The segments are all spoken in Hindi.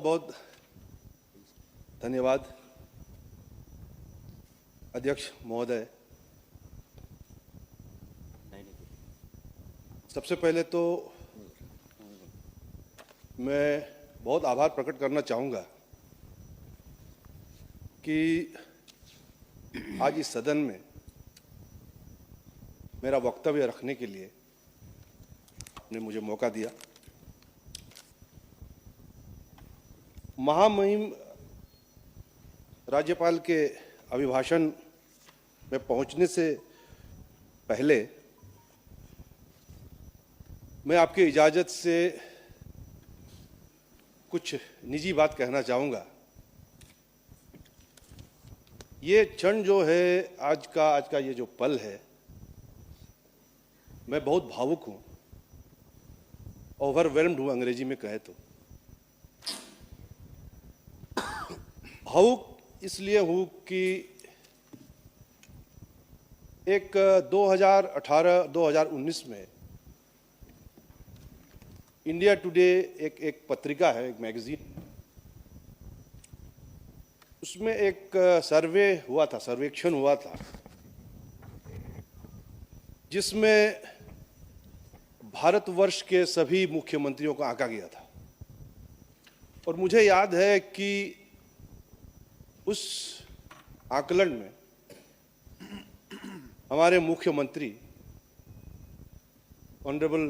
बहुत धन्यवाद अध्यक्ष महोदय। सबसे पहले तो मैं बहुत आभार प्रकट करना चाहूँगा कि आज इस सदन में मेरा वक्तव्य रखने के लिए आपने मुझे मौका दिया। महामहिम राज्यपाल के अभिभाषण में पहुंचने से पहले मैं आपकी इजाज़त से कुछ निजी बात कहना चाहूँगा। ये क्षण जो है, आज का ये जो पल है, मैं बहुत भावुक हूँ, ओवरवेल्म्ड हूँ अंग्रेजी में कहे तो। भावुक इसलिए हूँ कि एक 2018-2019 में इंडिया टुडे एक पत्रिका है, एक मैगजीन, उसमें एक सर्वेक्षण हुआ था जिसमें भारतवर्ष के सभी मुख्यमंत्रियों को आंका गया था। और मुझे याद है कि उस आकलन में हमारे मुख्यमंत्री ऑनरेबल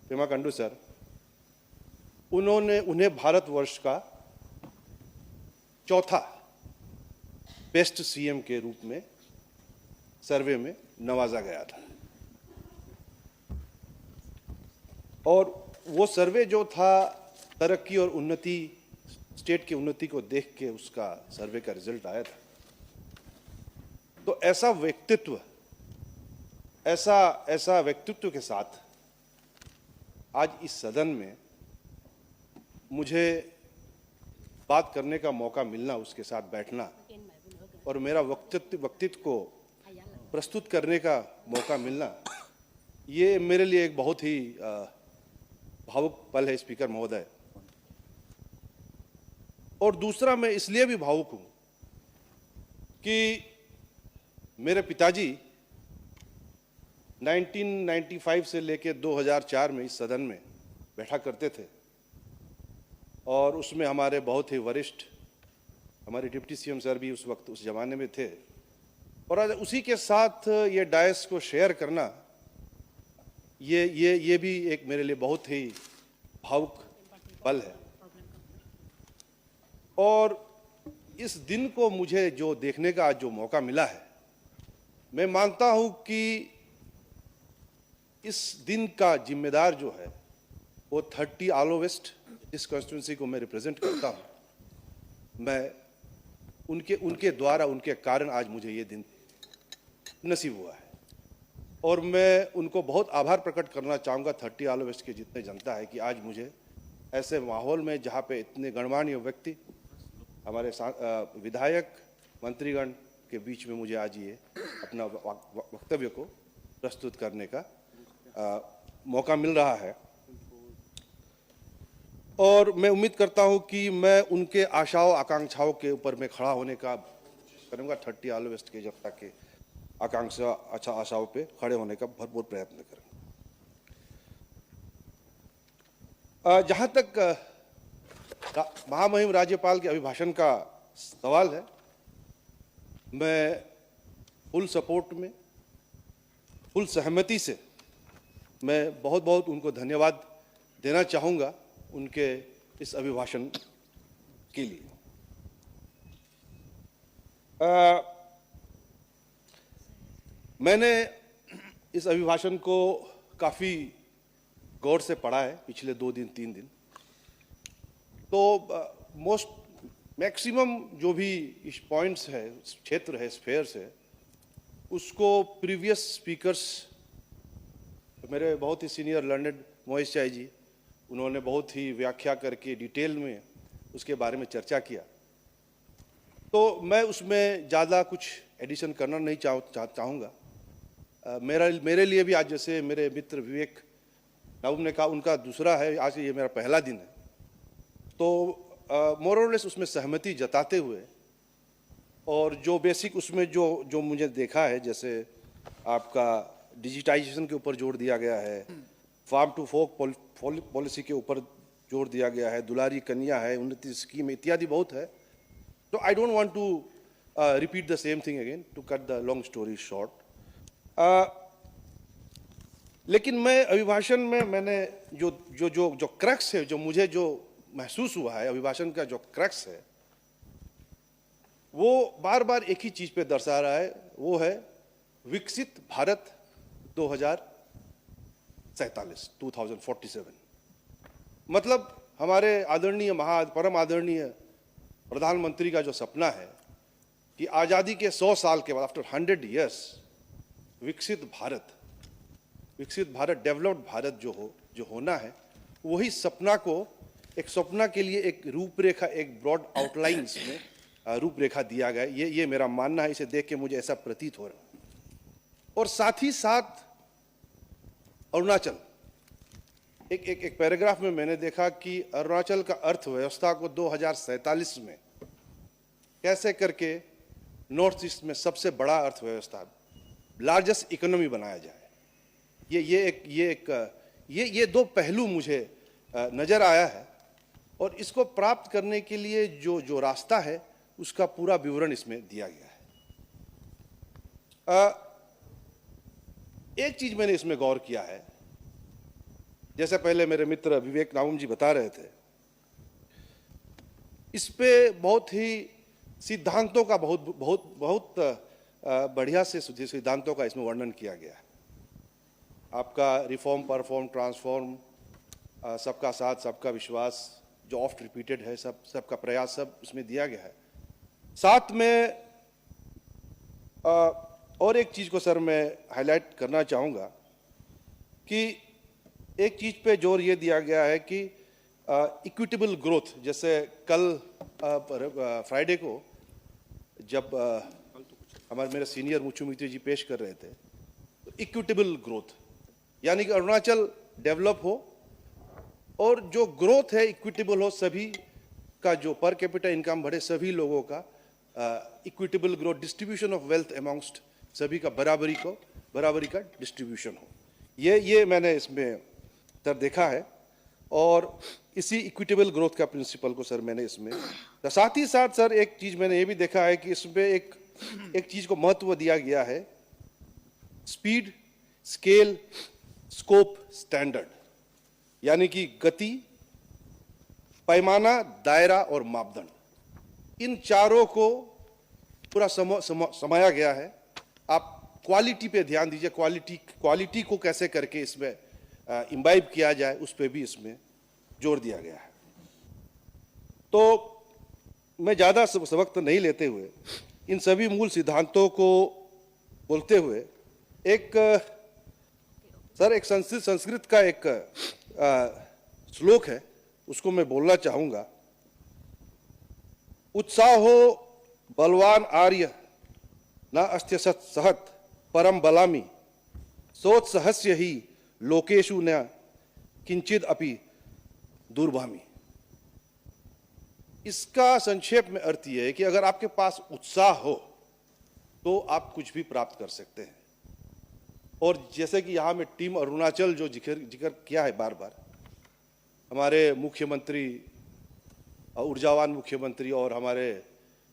पेमा खांडू सर, उन्हें भारतवर्ष का चौथा बेस्ट सीएम के रूप में सर्वे में नवाजा गया था। और वो सर्वे जो था, तरक्की और उन्नति, स्टेट की उन्नति को देख के उसका सर्वे का रिजल्ट आया था। तो ऐसा व्यक्तित्व के साथ आज इस सदन में मुझे बात करने का मौका मिलना, उसके साथ बैठना और मेरा व्यक्तित्व को प्रस्तुत करने का मौका मिलना, ये मेरे लिए एक बहुत ही भावुक पल है स्पीकर महोदय। और दूसरा, मैं इसलिए भी भावुक हूं कि मेरे पिताजी 1995 से लेकर 2004 में इस सदन में बैठा करते थे और उसमें हमारे बहुत ही वरिष्ठ, हमारे डिप्टी सीएम सर भी उस वक्त उस जमाने में थे। और आज उसी के साथ ये डायस को शेयर करना, ये भी एक मेरे लिए बहुत ही भावुक पल है। और इस दिन को मुझे जो देखने का आज जो मौका मिला है, मैं मानता हूं कि इस दिन का जिम्मेदार जो है वो 30 आलो वेस्ट, इस कॉन्स्टिट्यूंसी को मैं रिप्रेजेंट करता हूं, मैं उनके द्वारा, उनके कारण आज मुझे ये दिन नसीब हुआ है। और मैं उनको बहुत आभार प्रकट करना चाहूँगा, 30 आलो वेस्ट के जितने जनता है, कि आज मुझे ऐसे माहौल में, जहाँ पे इतने गणमान्य व्यक्ति, हमारे विधायक, मंत्रीगण के बीच में मुझे आज ये अपना वक्तव्य को प्रस्तुत करने का मौका मिल रहा है। और मैं उम्मीद करता हूं कि मैं उनके आशाओं आकांक्षाओं के ऊपर मैं खड़ा होने का करूंगा, 30 आलो वेस्ट के जनता के आशाओं पे खड़े होने का भरपूर प्रयत्न करूंगा। जहां तक महामहिम राज्यपाल के अभिभाषण का सवाल है, मैं फुल सपोर्ट में, फुल सहमति से मैं बहुत बहुत उनको धन्यवाद देना चाहूँगा उनके इस अभिभाषण के लिए। मैंने इस अभिभाषण को काफ़ी गौर से पढ़ा है पिछले 2-3 दिन। तो मैक्सिमम जो भी इस पॉइंट्स है, क्षेत्र है, स्फेयर्स है, उसको प्रीवियस स्पीकर्स, मेरे बहुत ही सीनियर लर्नेड मोहित चाई जी, उन्होंने बहुत ही व्याख्या करके डिटेल में उसके बारे में चर्चा किया। तो मैं उसमें ज़्यादा कुछ एडिशन करना नहीं चाहूँगा। मेरे लिए भी आज, जैसे मेरे मित्र विवेक नाउब ने कहा, उनका दूसरा है, आज ये मेरा पहला दिन है। तो मोर और लेस उसमें सहमति जताते हुए, और जो बेसिक उसमें जो जो मुझे देखा है, जैसे आपका डिजिटाइजेशन के ऊपर जोर दिया गया है, फार्म टू फोक पॉलिसी के ऊपर जोर दिया गया है, दुलारी कन्या है, उन्नति स्कीम इत्यादि बहुत है। तो I don't want to repeat the same thing again to cut the long story short. लेकिन मैं अभिभाषण में मैंने जो जो जो जो क्रक्स है, जो मुझे जो महसूस हुआ है अभिभाषण का जो क्रक्स है, वो बार बार एक ही चीज पे दर्शा रहा है, वो है विकसित भारत 2047। मतलब हमारे आदरणीय परम आदरणीय प्रधानमंत्री का जो सपना है कि आज़ादी के 100 साल के बाद, आफ्टर 100 years, विकसित भारत डेवलप्ड भारत जो होना है, वही सपना को एक सपना के लिए एक रूपरेखा, एक ब्रॉड आउटलाइंस में रूपरेखा दिया गया। ये मेरा मानना है, इसे देख के मुझे ऐसा प्रतीत हो रहा है। और साथ ही साथ अरुणाचल, एक पैराग्राफ में मैंने देखा कि अरुणाचल का अर्थव्यवस्था को 2047 में कैसे करके नॉर्थ ईस्ट में सबसे बड़ा अर्थव्यवस्था, लार्जेस्ट इकोनॉमी बनाया जाए। ये दो पहलू मुझे नजर आया है, और इसको प्राप्त करने के लिए जो रास्ता है उसका पूरा विवरण इसमें दिया गया है। एक चीज मैंने इसमें गौर किया है, जैसे पहले मेरे मित्र विवेक नामुम जी बता रहे थे, इस पे बहुत ही सिद्धांतों का बहुत बढ़िया से सिद्धांतों का इसमें वर्णन किया गया है। आपका रिफॉर्म, परफॉर्म, ट्रांसफॉर्म, सबका साथ सबका विश्वास, जो ऑफ्ट रिपीटेड है, सबका प्रयास, सब इसमें दिया गया है। साथ में और एक चीज को सर मैं हाईलाइट करना चाहूँगा कि एक चीज पे जोर ये दिया गया है कि इक्विटेबल ग्रोथ। जैसे कल फ्राइडे को जब मेरे सीनियर मुख्यमंत्री जी पेश कर रहे थे, तो इक्विटेबल ग्रोथ यानी कि अरुणाचल डेवलप हो और जो ग्रोथ है इक्विटेबल हो, सभी का जो पर कैपिटा इनकम बढ़े, सभी लोगों का equitable growth, distribution of wealth amongst सभी का बराबरी का डिस्ट्रीब्यूशन हो। ये मैंने इसमें सर देखा है, और इसी इक्विटेबल ग्रोथ का प्रिंसिपल को सर मैंने इसमें, साथ ही साथ सर एक चीज मैंने ये भी देखा है कि इसमें एक चीज को महत्व दिया गया है, स्पीड, स्केल, स्कोप, स्टैंडर्ड, यानी कि गति, पैमाना, दायरा और मापदंड, इन चारों को पूरा समाया गया है। आप क्वालिटी पे ध्यान दीजिए, क्वालिटी को कैसे करके इसमें इम्बाइब किया जाए, उस पे भी इसमें जोर दिया गया है। तो मैं ज़्यादा वक्त नहीं लेते हुए इन सभी मूल सिद्धांतों को बोलते हुए एक संस्कृत का एक श्लोक है, उसको मैं बोलना चाहूँगा। उत्साहो बलवान आर्य न अस्त्य सहत परम बलामी, सोत्सहस्य ही लोकेशु न किंचिद अपि दुर्भामी। इसका संक्षेप में अर्थ यह है कि अगर आपके पास उत्साह हो तो आप कुछ भी प्राप्त कर सकते हैं। और जैसे कि यहाँ में टीम अरुणाचल जो जिक्र किया है बार बार, हमारे मुख्यमंत्री, ऊर्जावान मुख्यमंत्री और हमारे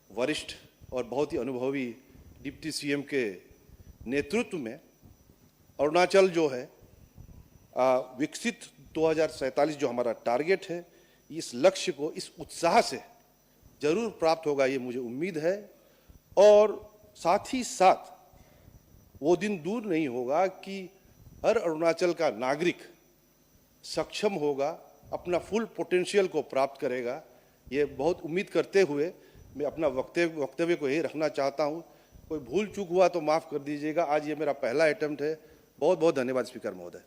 वरिष्ठ और बहुत ही अनुभवी डिप्टी सीएम के नेतृत्व में अरुणाचल जो है विकसित 2047 जो हमारा टारगेट है, इस लक्ष्य को इस उत्साह से जरूर प्राप्त होगा, ये मुझे उम्मीद है। और साथ ही साथ वो दिन दूर नहीं होगा कि हर अरुणाचल का नागरिक सक्षम होगा, अपना फुल पोटेंशियल को प्राप्त करेगा। ये बहुत उम्मीद करते हुए मैं अपना वक्तव्य को यही रखना चाहता हूँ। कोई भूल चूक हुआ तो माफ़ कर दीजिएगा। आज ये मेरा पहला अटेम्प्ट है। बहुत बहुत धन्यवाद स्पीकर महोदय।